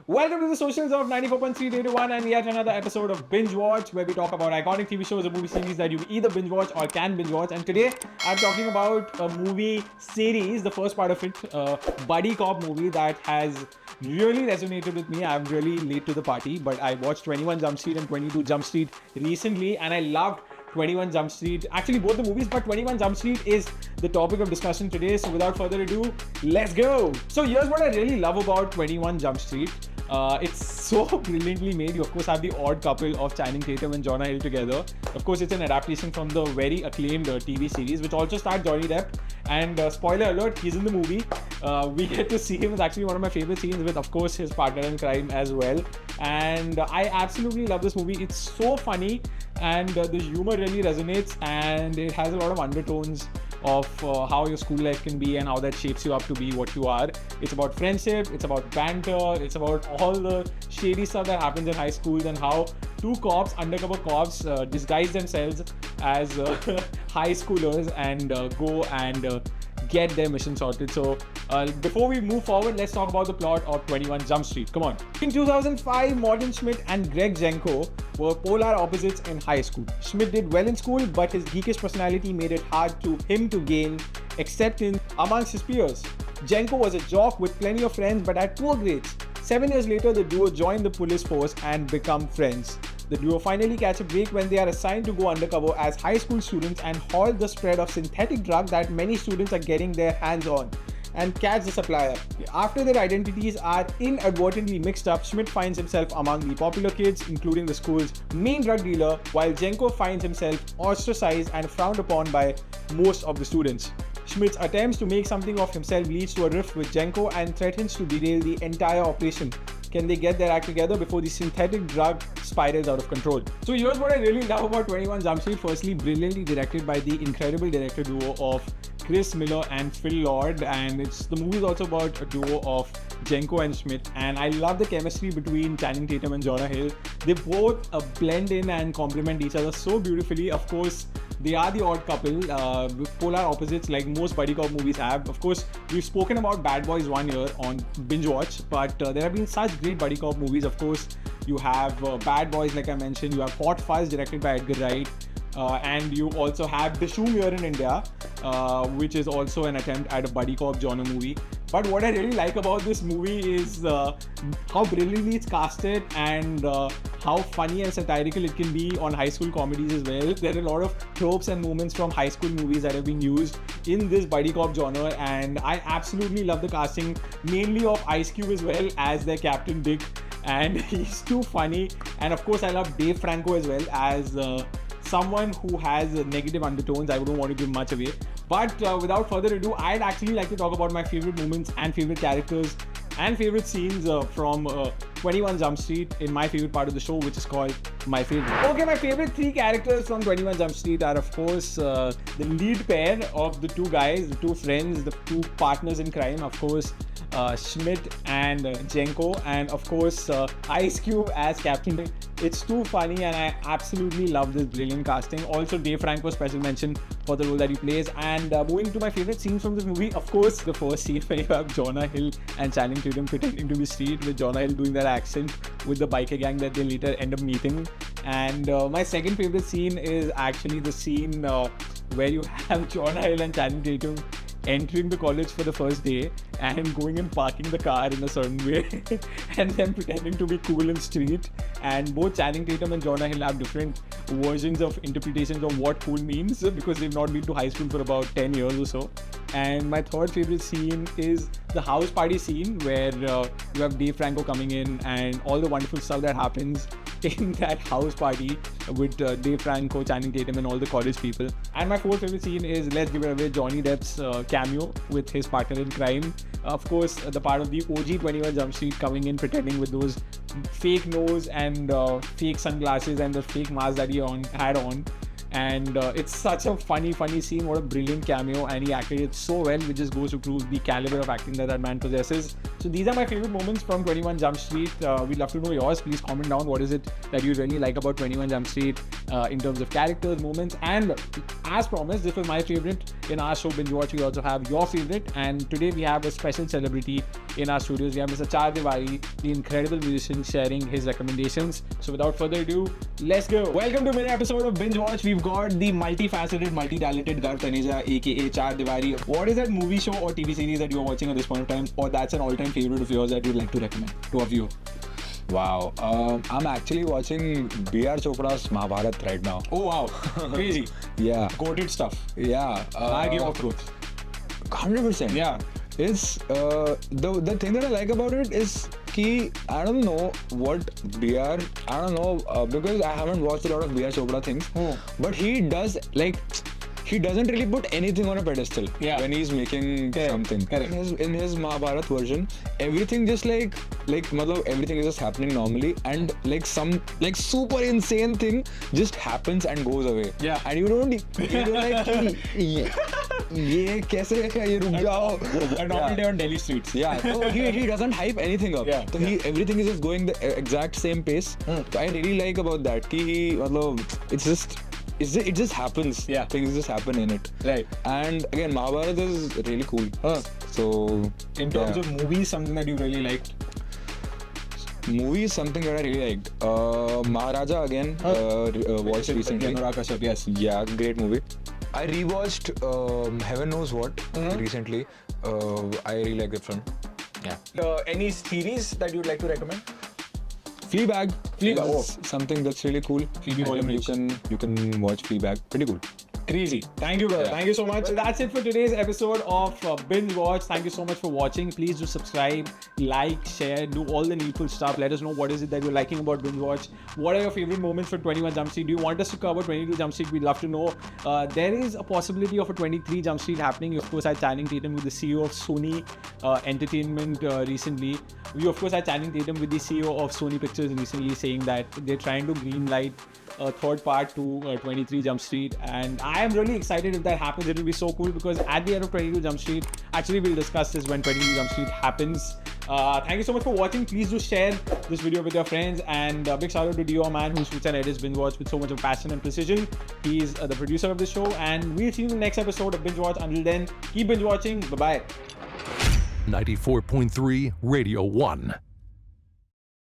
Welcome to the socials of 94.3 Radio 1 and yet another episode of Binge Watch, where we talk about iconic TV shows or movie series that you either binge watch or can binge watch. And today I'm talking about a movie series, the first part of it, buddy cop movie that has really resonated with me. I'm really late to the party, but I watched 21 Jump Street and 22 Jump Street recently and I loved 21 Jump Street, actually both the movies, but 21 Jump Street is the topic of discussion today. So without further ado, let's go. So here's what I really love about 21 Jump Street. It's so brilliantly made. You of course have the odd couple of Channing Tatum and Jonah Hill together. Of course, it's an adaptation from the very acclaimed TV series, which also starred Johnny Depp. And spoiler alert, he's in the movie. We get to see him. It's actually one of my favorite scenes with, of course, his partner in crime as well. And I absolutely love this movie. It's so funny and the humor really resonates, and it has a lot of undertones of how your school life can be and how that shapes you up to be what you are. It's about friendship, it's about banter, it's about all the shady stuff that happens in high schools and how two cops, undercover cops, disguise themselves as high schoolers and go and get their mission sorted. So before we move forward, let's talk about the plot of 21 Jump Street. Come on. In 2005, Morgan Schmidt and Greg Jenko were polar opposites in high school. Schmidt did well in school, but his geekish personality made it hard to him to gain acceptance amongst his peers. Jenko was a jock with plenty of friends but had poor grades. 7 years later, the duo joined the police force and become friends. The duo finally catch a break when they are assigned to go undercover as high school students and halt the spread of synthetic drug that many students are getting their hands on and catch the supplier. After their identities are inadvertently mixed up, Schmidt finds himself among the popular kids, including the school's main drug dealer, while Jenko finds himself ostracized and frowned upon by most of the students. Schmidt's attempts to make something of himself leads to a rift with Jenko and threatens to derail the entire operation. Can they get their act together before the synthetic drug spirals out of control? So here's what I really love about 21 Jump Street. Firstly, brilliantly directed by the incredible director duo of Chris Miller and Phil Lord, and the movie is also about a duo of Jenko and Schmidt, and I love the chemistry between Channing Tatum and Jonah Hill. They both blend in and complement each other so beautifully. Of course, they are the odd couple, polar opposites like most buddy cop movies have. Of course, we've spoken about Bad Boys 1 year on Binge Watch, but there have been such great buddy cop movies. Of course, you have Bad Boys, like I mentioned, you have Hot Fuzz directed by Edgar Wright, and you also have The Shoom here in India, which is also an attempt at a buddy cop genre movie. But what I really like about this movie is how brilliantly it's casted and how funny and satirical it can be on high school comedies as well. There are a lot of tropes and moments from high school movies that have been used in this buddy cop genre, and I absolutely love the casting, mainly of Ice Cube as well as their Captain Dick, and he's too funny. And of course, I love Dave Franco as well as someone who has negative undertones. I wouldn't want to give much away. But without further ado, I'd actually like to talk about my favorite moments and favorite characters and favorite scenes from 21 Jump Street in my favorite part of the show, which is called My Favorite. Okay, my favorite three characters from 21 Jump Street are, of course, the lead pair of the two guys, the two friends, the two partners in crime, of course, Schmidt and Jenko, and of course Ice Cube as Captain. It's too funny and I absolutely love this brilliant casting. Also Dave Franco, special mention for the role that he plays. And moving to my favorite scenes from this movie, of course the first scene where you have Jonah Hill and Channing Tatum pretending to be street, with Jonah Hill doing that accent with the biker gang that they later end up meeting. And my second favorite scene is actually the scene where you have Jonah Hill and Channing Tatum entering the college for the first day and going and parking the car in a certain way and then pretending to be cool in street. And both Channing Tatum and Jonah Hill have different versions of interpretations of what cool means because they've not been to high school for about 10 years or so. And my third favorite scene is the house party scene where you have Dave Franco coming in and all the wonderful stuff that happens in that house party with Dave Franco, Channing Tatum and all the college people. And my fourth favorite scene is, let's give it away, Johnny Depp's cameo with his partner in crime. Of course, the part of the OG 21 Jump Street coming in pretending with those fake nose and fake sunglasses and the fake mask that he had on. And it's such a funny scene. What a brilliant cameo, and he acted it so well, which just goes to prove the caliber of acting that man possesses. So So these are my favorite moments from 21 Jump Street. We'd love to know yours. Please comment down what is it that you really like about 21 Jump Street in terms of characters, moments, and as promised, this was my favorite. In our show Binge Watch, we also have your favorite, and today we have a special celebrity in our studios. We have Mr. Chaar Diwaari, the incredible musician, sharing his recommendations. So without further ado, let's go. Welcome to another episode of Binge Watch. We've got the multifaceted, multi-talented Gar Taneja, aka Chaar Diwaari. What is that movie, show, or TV series that you're watching at this point of time, or that's an all-time favorite of yours that you'd like to recommend to a viewer? Wow, I'm actually watching B.R. Chopra's Bhaarat right now. Oh wow, crazy. Yeah. Goated stuff. Yeah. Game of Thrones. 100%. Yeah. It's the thing that I like about it is ki I don't know what BR, I don't know because I haven't watched a lot of BR Chopra things, but he does he doesn't really put anything on a pedestal when he's making something. Correct. In his Mahabharat version, everything just everything is just happening normally, and some super insane thing just happens and goes away. Yeah. And you're like, ये कैसे है ये रुक जाओ. A normal day on Delhi streets. Yeah, so he doesn't hype anything up. Yeah. So everything is just going the exact same pace. So I really like about that कि it just happens. Yeah. Things just happen in it. Right. And again, Mahabharata is really cool. So in terms of movies, something that you really liked? Movie is something that I really liked. Maharaja again. Watched recently. Yes. Yeah, great movie. I rewatched Heaven Knows What recently. I really like that film. Yeah. Any series that you'd like to recommend? Fleabag. Fleabag. Something that's really cool. Phoebe Waller-Bridge. You can watch Fleabag. Pretty cool. Crazy. Thank you, brother. Yeah. Thank you so much. That's it for today's episode of Binge Watch. Thank you so much for watching. Please do subscribe, like, share, do all the needful stuff. Let us know what is it that you're liking about Binge Watch. What are your favorite moments for 21 Jump Street? Do you want us to cover 22 Jump Street? We'd love to know. There is a possibility of a 23 Jump Street happening. Of course, I had Channing Tatum with the CEO of Sony Entertainment recently. We, of course, had Channing Tatum with the CEO of Sony Pictures recently saying that they're trying to greenlight a third part to 23 Jump Street, and I am really excited if that happens. It will be so cool because at the end of 22 Jump Street, actually we'll discuss this when 22 Jump Street happens. Thank you so much for watching. Please do share this video with your friends, and big shout out to Dio Man who shoots and edits Binge Watch with so much of passion and precision. He's the producer of the show, and we'll see you in the next episode of Binge Watch. Until then, keep binge watching. Bye bye. 94.3 Radio 1.